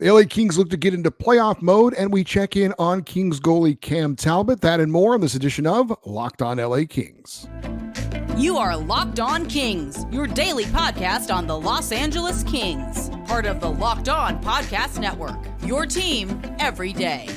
The LA Kings look to get into playoff mode, and we check in on Kings goalie Cam Talbot. That and more on this edition of Locked On LA Kings. You are Locked On Kings, your daily podcast on the Los Angeles Kings. Part of the Locked On Podcast Network, your team every day.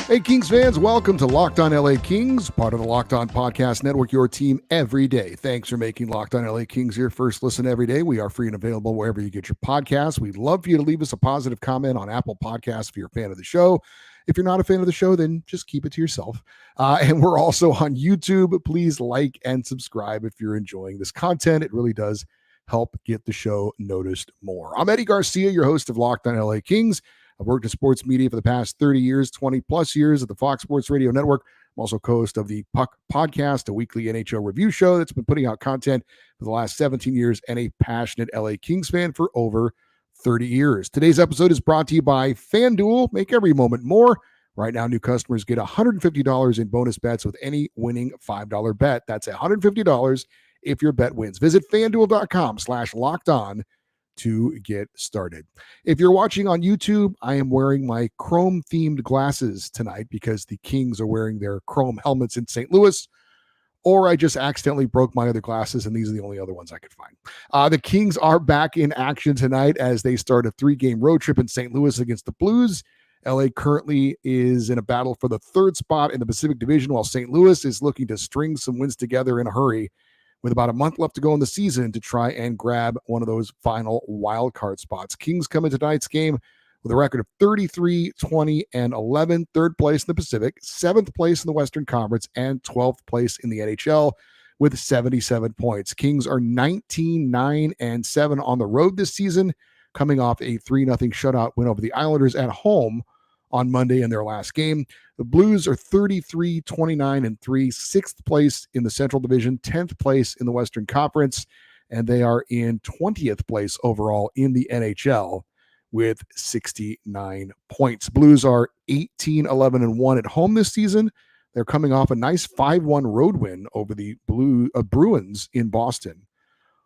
Hey, Kings fans, welcome to Locked On LA Kings, part of the Locked On Podcast Network, your team every day. Thanks for making Locked On LA Kings your first listen every day. We are free and available wherever you get your podcasts. We'd love for you to leave us a positive comment on Apple Podcasts if you're a fan of the show. If you're not a fan of the show, then just keep it to yourself. And we're also on YouTube. Please like and subscribe if you're enjoying this content. It really does help get the show noticed more. I'm Eddie Garcia, your host of Locked On LA Kings. I've worked in sports media for the past 30 years, 20 plus years at the Fox Sports Radio Network. I'm also co-host of the Puck Podcast, a weekly NHL review show that's been putting out content for the last 17 years, and a passionate LA Kings fan for over 30 years. Today's episode is brought to you by FanDuel. Make every moment more. Right now, new customers get $150 in bonus bets with any winning $5 bet. That's $150 if your bet wins. Visit FanDuel.com/lockedon to get started. If you're watching on YouTube, I am wearing my Chrome themed glasses tonight because the Kings are wearing their Chrome helmets in St. Louis, or I just accidentally broke my other glasses and these are the only other ones I could find. The Kings are back in action tonight as they start a 3-game road trip in St. Louis against the Blues. LA currently is in a battle for the 3rd spot in the Pacific Division, while St. Louis is looking to string some wins together in a hurry with about a month left to go in the season to try and grab one of those final wild card spots. Kings come into tonight's game with a record of 33, 20, and 11, 3rd place in the Pacific, 7th place in the Western Conference, and 12th place in the NHL with 77 points. Kings are 19, 9, and 7 on the road this season, coming off a 3-0 shutout win over the Islanders at home on Monday in their last game. The Blues are 33, 29, and 3, 6th place in the Central Division, 10th place in the Western Conference, and they are in 20th place overall in the NHL with 69 points. Blues are 18, 11, and 1 at home this season. They're coming off a nice 5-1 road win over the Bruins in Boston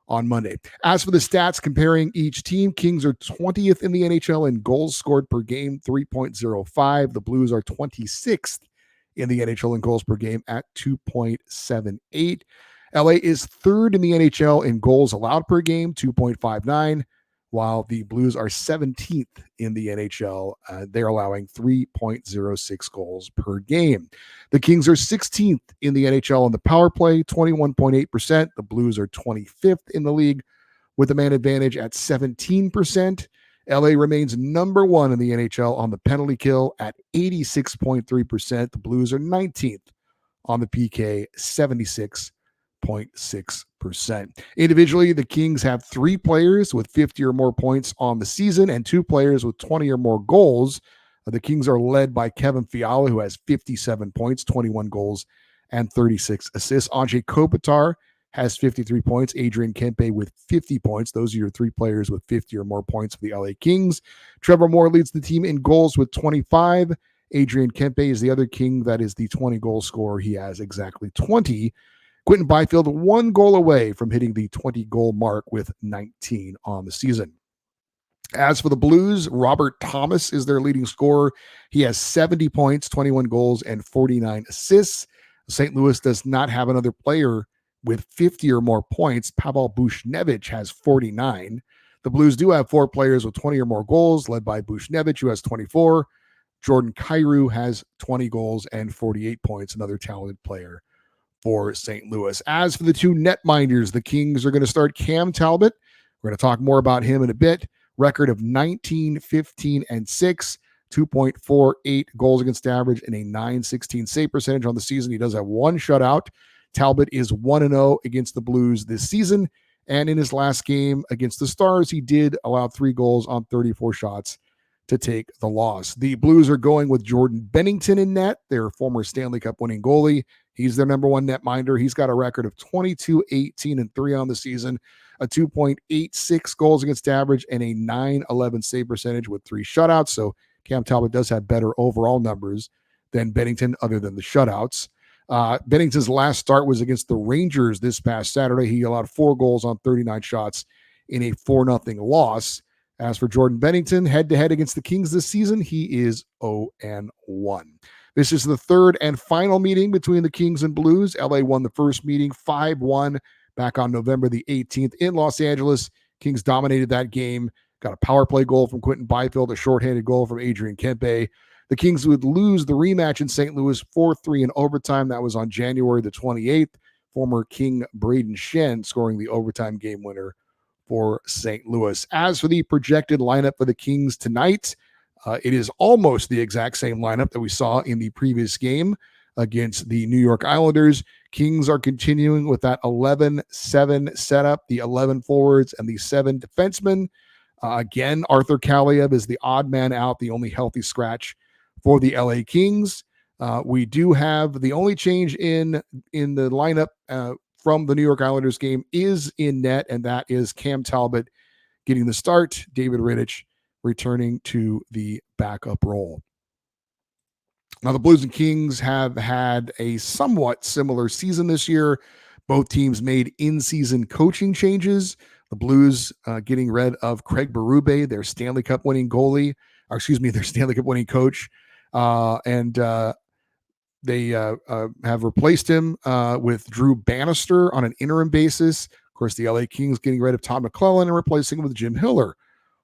on Monday. As for the stats comparing each team, Kings are 20th in the NHL in goals scored per game, 3.05. The Blues are 26th in the NHL in goals per game at 2.78. LA is 3rd in the NHL in goals allowed per game, 2.59, while the Blues are 17th in the NHL. They're allowing 3.06 goals per game. The Kings are 16th in the NHL on the power play, 21.8%. The Blues are 25th in the league with the man advantage at 17%. LA remains number 1 in the NHL on the penalty kill at 86.3%. The Blues are 19th on the PK, 76.6%. Individually, the Kings have 3 players with 50 or more points on the season and 2 players with 20 or more goals. The Kings are led by Kevin Fiala, who has 57 points, 21 goals, and 36 assists. Anze Kopitar has 53 points. Adrian Kempe with 50 points. Those are your 3 players with 50 or more points for the LA Kings. Trevor Moore leads the team in goals with 25. Adrian Kempe is the other King that is the 20-goal scorer. He has exactly 20. Quentin Byfield 1 goal away from hitting the 20-goal mark with 19 on the season. As for the Blues, Robert Thomas is their leading scorer. He has 70 points, 21 goals, and 49 assists. St. Louis does not have another player with 50 or more points. Pavel Buchnevich has 49. The Blues do have 4 players with 20 or more goals, led by Buchnevich, who has 24. Jordan Kyrou has 20 goals and 48 points, another talented player for St. Louis. As for the 2 netminders, the Kings are going to start Cam Talbot. We're going to talk more about him in a bit. Record of 19, 15, and 6, 2.48 goals against average, and a 916 save percentage on the season. He does have 1 shutout. Talbot is 1-0 against the Blues this season, and in his last game against the Stars, he did allow 3 goals on 34 shots to take the loss. The Blues are going with Jordan Bennington in net, their former Stanley Cup winning goalie. He's their number 1 netminder. He's got a record of 22, 18, and 3 on the season, a 2.86 goals against average, and a 911 save percentage with 3 shutouts. So Cam Talbot does have better overall numbers than Bennington other than the shutouts. Bennington's last start was against the Rangers this past Saturday. He allowed 4 goals on 39 shots in a 4-0 loss. As for Jordan Bennington, head-to-head against the Kings this season, he is 0-1. This is the third and final meeting between the Kings and Blues. LA won the first meeting 5-1 back on November the 18th in Los Angeles. Kings dominated that game, got a power play goal from Quentin Byfield, a shorthanded goal from Adrian Kempe. The Kings would lose the rematch in St. Louis 4-3 in overtime. That was on January the 28th. Former King Braden Shen scoring the overtime game winner for St. Louis. As for the projected lineup for the Kings tonight, it is almost the exact same lineup that we saw in the previous game against the New York Islanders. Kings are continuing with that 11-7 setup, the 11 forwards and the 7 defensemen. Again, Arthur Kaliyev is the odd man out, the only healthy scratch for the LA Kings. We do have the only change in the lineup from the New York Islanders game is in net, and that is Cam Talbot getting the start, David Rittich returning to the backup role. Now, the Blues and Kings have had a somewhat similar season this year. Both teams made in-season coaching changes. The Blues getting rid of Craig Berube, their Stanley Cup winning goalie, their Stanley Cup winning coach. And they have replaced him with Drew Bannister on an interim basis. Of course, the LA Kings getting rid of Todd McClellan and replacing him with Jim Hiller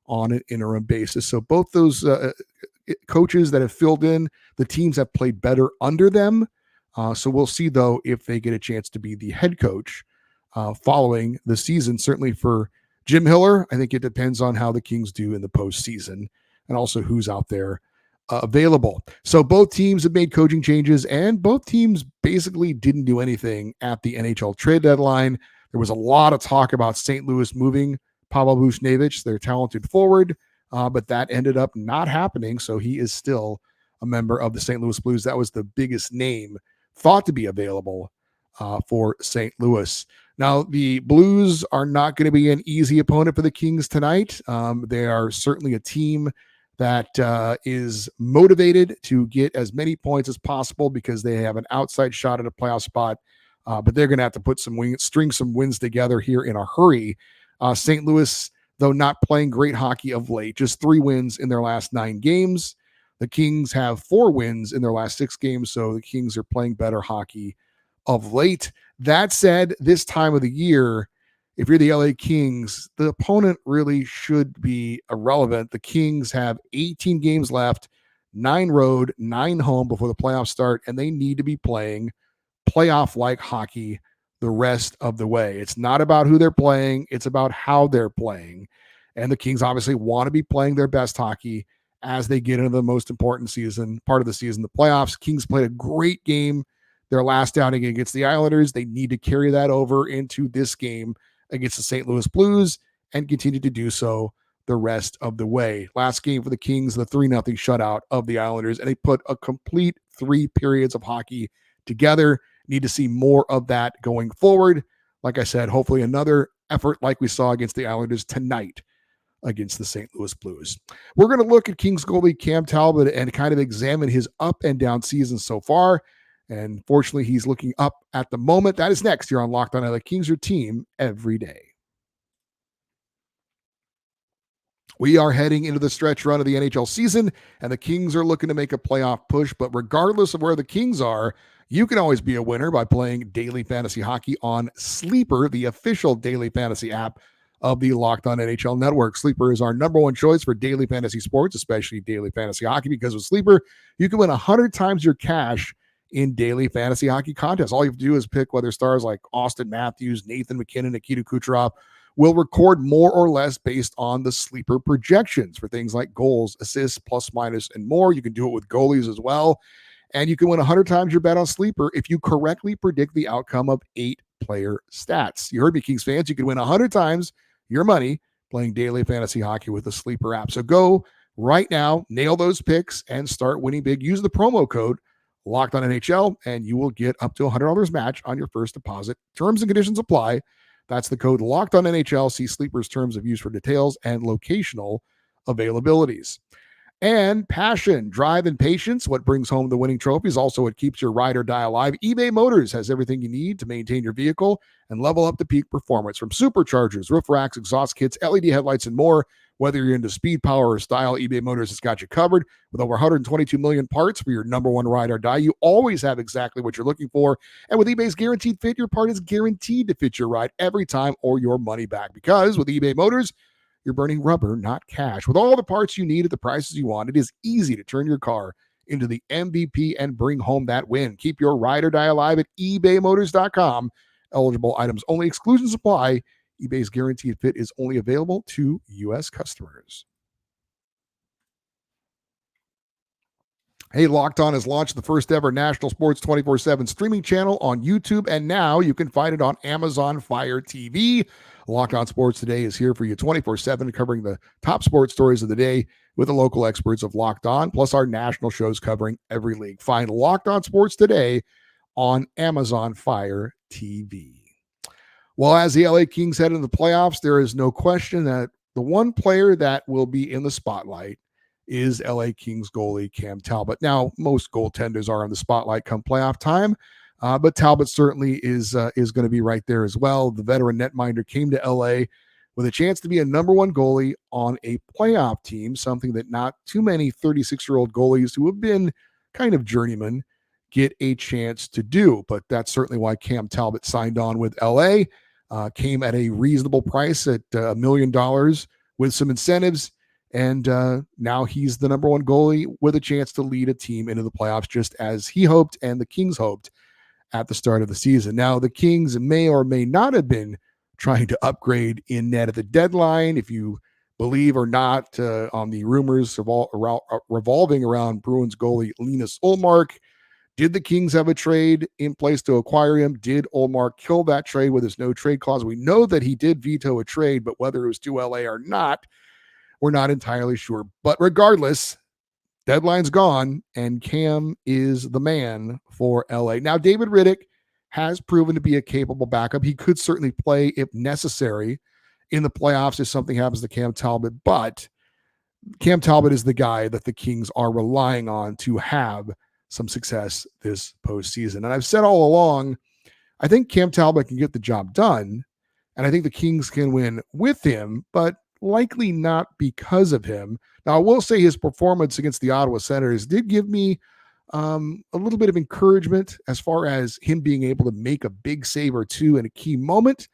on an interim basis. So both those coaches that have filled in, the teams have played better under them. So we'll see, though, if they get a chance to be the head coach following the season. Certainly for Jim Hiller, I think it depends on how the Kings do in the postseason and also who's out there available. So both teams have made coaching changes, and both teams basically didn't do anything at the NHL trade deadline. There was a lot of talk about St. Louis moving Pavel Buchnevich, their talented forward, but that ended up not happening. So he is still a member of the St. Louis Blues. That was the biggest name thought to be available for St. Louis. Now, the Blues are not going to be an easy opponent for the Kings tonight. They are certainly a team that is motivated to get as many points as possible because they have an outside shot at a playoff spot, but they're going to have to put string some wins together here in a hurry. St. Louis, though, not playing great hockey of late, just 3 wins in their last 9 games. The Kings have 4 wins in their last 6 games, so the Kings are playing better hockey of late. That said, this time of the year, if you're the LA Kings, the opponent really should be irrelevant. The Kings have 18 games left, 9 road, 9 home before the playoffs start, and they need to be playing playoff-like hockey the rest of the way. It's not about who they're playing. It's about how they're playing. And the Kings obviously want to be playing their best hockey as they get into the most important part of the season, the playoffs. Kings played a great game their last outing against the Islanders. They need to carry that over into this game against the St. Louis Blues and continue to do so the rest of the way. Last game for the Kings, the 3-0 shutout of the Islanders, and they put a complete 3 periods of hockey together. Need to see more of that going forward. Like I said, hopefully another effort like we saw against the Islanders tonight against the St. Louis Blues. We're going to look at Kings goalie Cam Talbot and kind of examine his up and down season so far. And fortunately, he's looking up at the moment. That is next here on Locked On LA Kings, your team every day. We are heading into the stretch run of the NHL season, and the Kings are looking to make a playoff push. But regardless of where the Kings are, you can always be a winner by playing daily fantasy hockey on Sleeper, the official daily fantasy app of the Locked On NHL Network. Sleeper is our number one choice for daily fantasy sports, especially daily fantasy hockey, because with Sleeper, you can win 100 times your cash in daily fantasy hockey contests. All you have to do is pick whether stars like Austin Matthews, Nathan McKinnon, Nikita Kucherov will record more or less based on the Sleeper projections for things like goals, assists, plus, minus, and more. You can do it with goalies as well. And you can win 100 times your bet on Sleeper if you correctly predict the outcome of 8-player stats. You heard me, Kings fans. You can win 100 times your money playing daily fantasy hockey with the Sleeper app. So go right now, nail those picks, and start winning big. Use the promo code Locked On NHL, and you will get up to $100 match on your first deposit. Terms and conditions apply. That's the code Locked On NHL. See Sleeper's terms of use for details and locational availabilities. And passion, drive, and patience, what brings home the winning trophies. Also, what keeps your ride or die alive. eBay Motors has everything you need to maintain your vehicle and level up to peak performance. From superchargers, roof racks, exhaust kits, LED headlights, and more. Whether you're into speed, power, or style, eBay Motors has got you covered. With over 122 million parts for your number one ride or die, you always have exactly what you're looking for. And with eBay's Guaranteed Fit, your part is guaranteed to fit your ride every time or your money back. Because with eBay Motors, you're burning rubber, not cash. With all the parts you need at the prices you want, it is easy to turn your car into the MVP and bring home that win. Keep your ride or die alive at ebaymotors.com. Eligible items only. Exclusions apply. eBay's Guaranteed Fit is only available to U.S. customers. Hey, Locked On has launched the first ever national sports 24/7 streaming channel on YouTube, and now you can find it on Amazon Fire TV. Locked On Sports Today is here for you 24/7, covering the top sports stories of the day with the local experts of Locked On, plus our national shows covering every league. Find Locked On Sports Today on Amazon Fire TV. Well, as the LA Kings head into the playoffs, there is no question that the one player that will be in the spotlight is LA Kings goalie Cam Talbot. Now, most goaltenders are in the spotlight come playoff time, but Talbot certainly is going to be right there as well. The veteran netminder came to LA with a chance to be a number one goalie on a playoff team, something that not too many 36-year-old goalies who have been kind of journeymen get a chance to do. But that's certainly why Cam Talbot signed on with LA, came at a reasonable price at $1 million with some incentives. And now he's the number one goalie with a chance to lead a team into the playoffs, just as he hoped and the Kings hoped at the start of the season. Now, the Kings may or may not have been trying to upgrade in net at the deadline, if you believe or not, on the rumors revolving around Bruins goalie Linus Ullmark. Did the Kings have a trade in place to acquire him? Did Ullmark kill that trade with his no trade clause? We know that he did veto a trade, but whether it was to LA or not, we're not entirely sure. But regardless, deadline's gone, and Cam is the man for LA. Now, David Riddick has proven to be a capable backup. He could certainly play if necessary in the playoffs if something happens to Cam Talbot, but Cam Talbot is the guy that the Kings are relying on to have some success this postseason. And I've said all along, I think Cam Talbot can get the job done, and I think the Kings can win with him, but likely not because of him. Now, I will say his performance against the Ottawa Senators did give me a little bit of encouragement as far as him being able to make a big save or two in a key moment.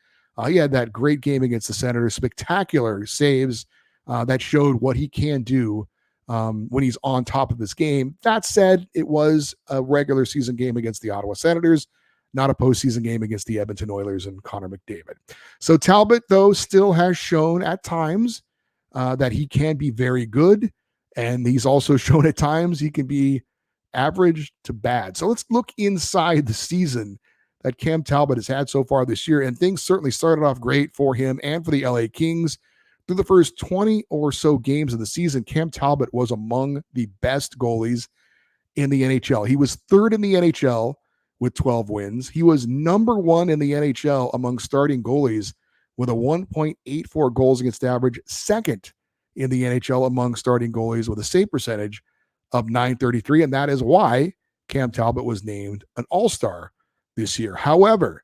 He had that great game against the Senators, spectacular saves that showed what he can do when he's on top of this game. That said, it was a regular season game against the Ottawa Senators, not a postseason game against the Edmonton Oilers and Connor McDavid. So Talbot, though, still has shown at times that he can be very good, and he's also shown at times he can be average to bad. So let's look inside the season that Cam Talbot has had so far this year, and things certainly started off great for him and for the LA Kings. Through the first 20 or so games of the season, Cam Talbot was among the best goalies in the NHL. He was third in the NHL with 12 wins. He was number one in the NHL among starting goalies with a 1.84 goals against average, second in the NHL among starting goalies with a save percentage of .933, and that is why Cam Talbot was named an All-Star this year. However,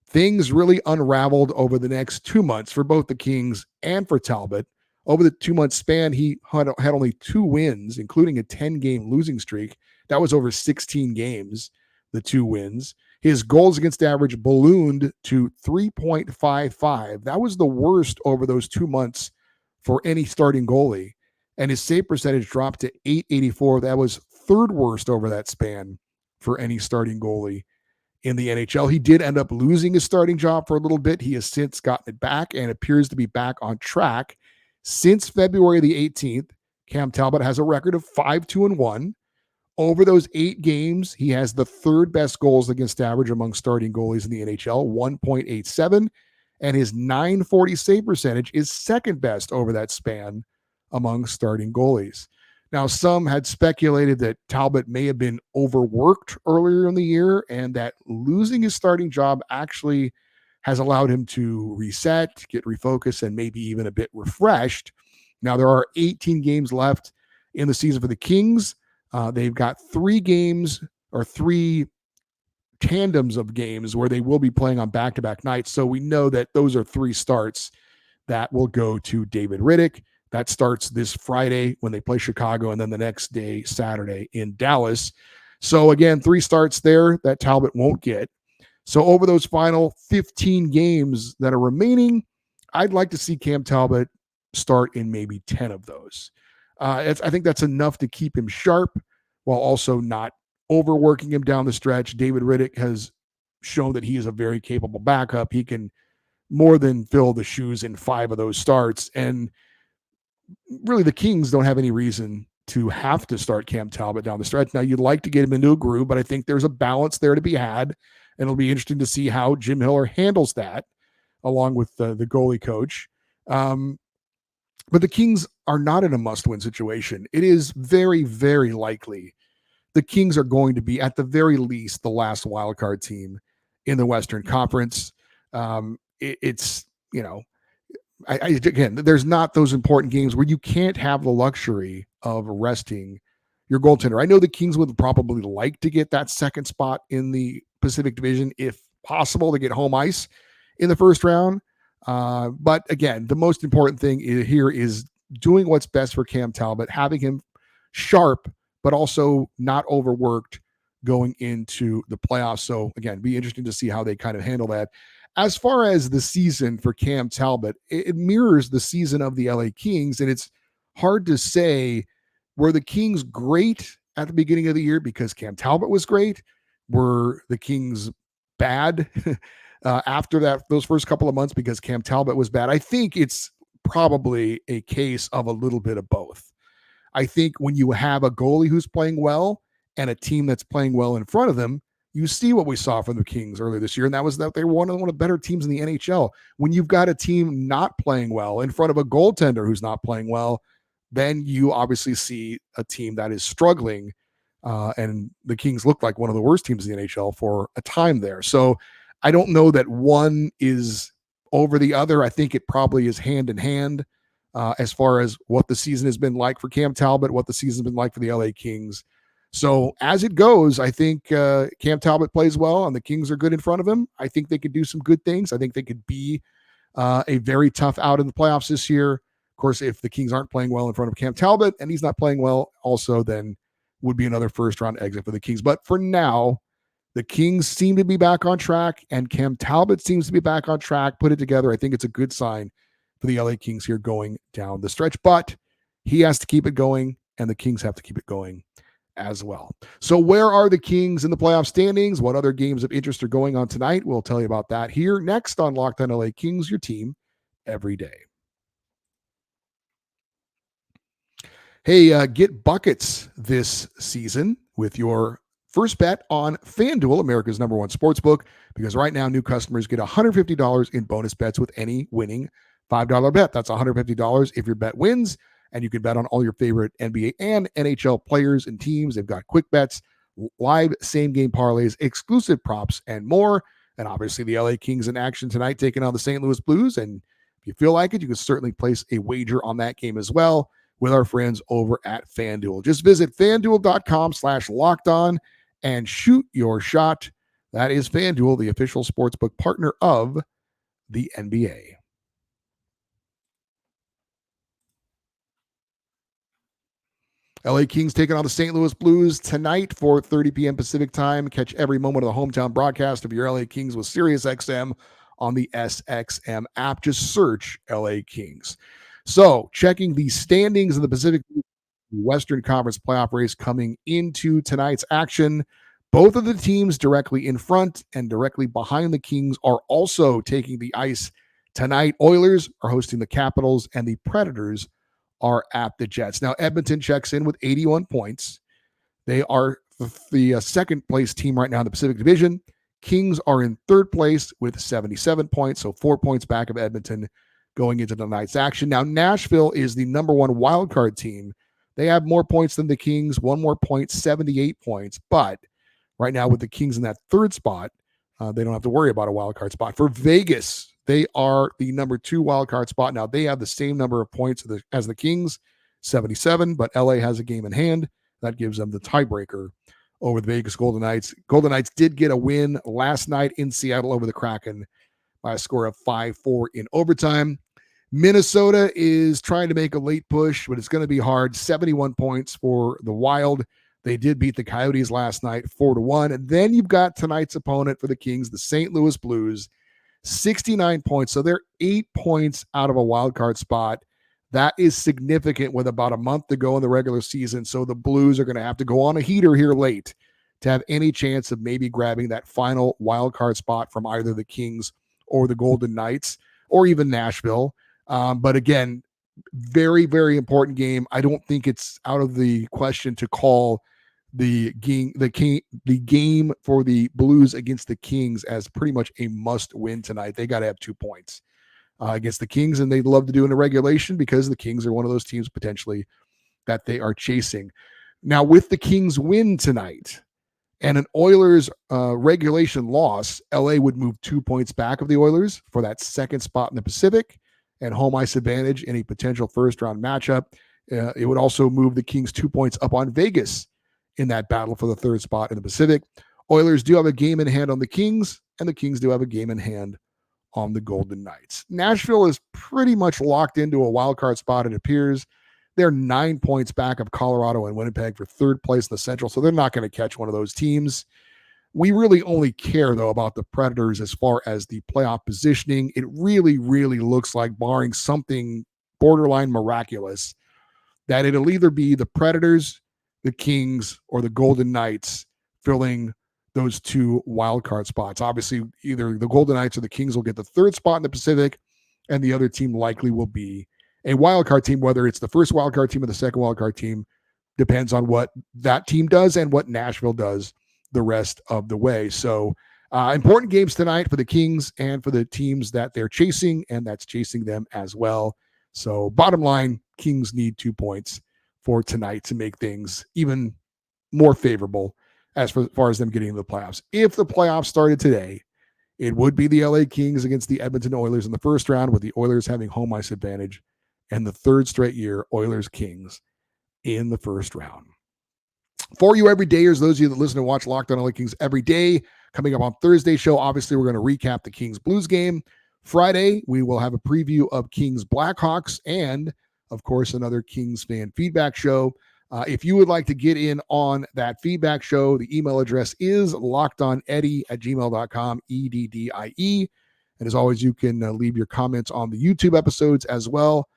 things really unraveled over the next 2 months for both the Kings and for Talbot. Over the 2-month span, he had only 2 wins, including a 10-game losing streak. That was over 16 games, the 2 wins. His goals against average ballooned to 3.55. That was the worst over those 2 months for any starting goalie. And his save percentage dropped to .884. That was third worst over that span for any starting goalie in the NHL. He did end up losing his starting job for a little bit. He has since gotten it back and appears to be back on track. Since February the 18th, Cam Talbot has a record of 5-2-1. Over those 8 games, he has the third best goals against average among starting goalies in the NHL, 1.87, and his .940 save percentage is second best over that span among starting goalies. Now, some had speculated that Talbot may have been overworked earlier in the year and that losing his starting job actually has allowed him to reset, get refocused, and maybe even a bit refreshed. Now, there are 18 games left in the season for the Kings. They've got 3 games or 3 tandems of games where they will be playing on back-to-back nights. So we know that those are 3 starts that will go to David Riddick. That starts this Friday when they play Chicago, and then the next day, Saturday, in Dallas. So again, 3 starts there that Talbot won't get. So over those final 15 games that are remaining, I'd like to see Cam Talbot start in maybe 10 of those. I think that's enough to keep him sharp while also not overworking him down the stretch. David Riddick has shown that he is a very capable backup. He can more than fill the shoes in 5 of those starts. And really, the Kings don't have any reason to have to start Cam Talbot down the stretch. Now, you'd like to get him into a groove, but I think there's a balance there to be had. And it'll be interesting to see how Jim Hiller handles that, along with the goalie coach. But the Kings are not in a must-win situation. It is very, very likely the Kings are going to be, at the very least, the last wildcard team in the Western Conference. It's, again, there's not those important games where you can't have the luxury of resting your goaltender. I know the Kings would probably like to get that second spot in the Pacific Division, if possible, to get home ice in the first round. But again, the most important thing here is doing what's best for Cam Talbot, having him sharp, but also not overworked going into the playoffs. So again, be interesting to see how they kind of handle that. As far as the season for Cam Talbot, it mirrors the season of the LA Kings, and it's hard to say, were the Kings great at the beginning of the year because Cam Talbot was great? Were the Kings bad after those first couple of months because Cam Talbot was bad? I think it's probably a case of a little bit of both. I think when you have a goalie who's playing well and a team that's playing well in front of them, you see what we saw from the Kings earlier this year, and that was that they were one of the better teams in the NHL. When you've got a team not playing well in front of a goaltender who's not playing well, then you obviously see a team that is struggling, and the Kings looked like one of the worst teams in the NHL for a time there. So I don't know that one is over the other. I think it probably is hand in hand as far as what the season has been like for Cam Talbot, what the season's been like for the LA Kings. So as it goes, I think Cam Talbot plays well and the Kings are good in front of him. I think they could do some good things. I think they could be a very tough out in the playoffs this year. Of course, if the Kings aren't playing well in front of Cam Talbot and he's not playing well also, then would be another first-round exit for the Kings. But for now, the Kings seem to be back on track and Cam Talbot seems to be back on track. Put it together. I think it's a good sign for the LA Kings here going down the stretch. But he has to keep it going and the Kings have to keep it going as well. So where are the Kings in the playoff standings? What other games of interest are going on tonight? We'll tell you about that here next on Locked On LA Kings, your team every day. Hey, get buckets this season with your first bet on FanDuel, America's number one sportsbook, because right now new customers get $150 in bonus bets with any winning $5 bet. That's $150 if your bet wins. And you can bet on all your favorite NBA and NHL players and teams. They've got quick bets, live same-game parlays, exclusive props, and more. And obviously the LA Kings in action tonight taking on the St. Louis Blues. And if you feel like it, you can certainly place a wager on that game as well with our friends over at FanDuel. Just visit FanDuel.com/lockedon and shoot your shot. That is FanDuel, the official sportsbook partner of the NBA. LA Kings taking on the St. Louis Blues tonight, 4:30 p.m. Pacific time. Catch every moment of the hometown broadcast of your LA Kings with SiriusXM on the SXM app. Just search LA Kings. So checking the standings in the Pacific Western Conference playoff race coming into tonight's action. Both of the teams directly in front and directly behind the Kings are also taking the ice tonight. Oilers are hosting the Capitals and the Predators are at the Jets. Now, Edmonton checks in with 81 points. They are the second place team right now in the Pacific Division. Kings are in third place with 77 points, so 4 points back of Edmonton going into tonight's action. Now, Nashville is the number one wildcard team. They have more points than the Kings, one more point, 78 points. But right now with the Kings in that third spot, they don't have to worry about a wildcard spot. For Vegas, they are the number two wildcard spot. Now, they have the same number of points as the Kings. 77, but LA has a game in hand. That gives them the tiebreaker over the Vegas Golden Knights. Golden Knights did get a win last night in Seattle over the Kraken by a score of 5-4 in overtime. Minnesota is trying to make a late push, but it's going to be hard. 71 points for the Wild. They did beat the Coyotes last night 4-1. And then you've got tonight's opponent for the Kings, the St. Louis Blues, 69 points. So they're 8 points out of a wild card spot. That is significant with about a month to go in the regular season. So the Blues are going to have to go on a heater here late to have any chance of maybe grabbing that final wild card spot from either the Kings or the Golden Knights or even Nashville. But again, very, very important game. I don't think it's out of the question to call the game for the Blues against the Kings as pretty much a must win tonight. They got to have 2 points against the Kings, and they'd love to do in a regulation because the Kings are one of those teams potentially that they are chasing. Now, with the Kings win tonight and an Oilers regulation loss, LA would move 2 points back of the Oilers for that second spot in the Pacific and home ice advantage in a potential first-round matchup. It would also move the Kings 2 points up on Vegas in that battle for the third spot in the Pacific. Oilers do have a game in hand on the Kings, and the Kings do have a game in hand on the Golden Knights. Nashville is pretty much locked into a wild card spot, it appears. They're 9 points back of Colorado and Winnipeg for third place in the Central, so they're not going to catch one of those teams. We really only care, though, about the Predators as far as the playoff positioning. It really, really looks like, barring something borderline miraculous, that it'll either be the Predators, the Kings, or the Golden Knights filling those 2 wildcard spots. Obviously, either the Golden Knights or the Kings will get the third spot in the Pacific, and the other team likely will be a wildcard team. Whether it's the first wildcard team or the second wildcard team depends on what that team does and what Nashville does the rest of the way. So important games tonight for the Kings and for the teams that they're chasing, and that's chasing them as well. So bottom line, Kings need 2 points for tonight to make things even more favorable as far as them getting into the playoffs. If the playoffs started today, it would be the LA Kings against the Edmonton Oilers in the first round, with the Oilers having home ice advantage, and the third straight year Oilers Kings in the first round. For you everydayers, those of you that listen and watch Locked On LA Kings every day, coming up on Thursday's show, obviously we're going to recap the Kings Blues game. Friday, we will have a preview of Kings Blackhawks and, of course, another Kings fan feedback show. If you would like to get in on that feedback show, the email address is lockedoneddie@gmail.com, EDDIE. And as always, you can leave your comments on the YouTube episodes as well.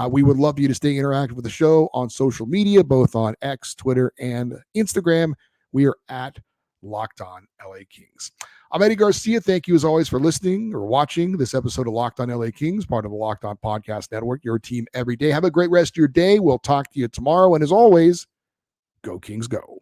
We would love for you to stay interactive with the show on social media, both on X, Twitter, and Instagram. We are at Locked On LA Kings. I'm Eddie Garcia. Thank you, as always, for listening or watching this episode of Locked On LA Kings, part of the Locked On Podcast Network, your team every day. Have a great rest of your day. We'll talk to you tomorrow. And as always, go Kings, go.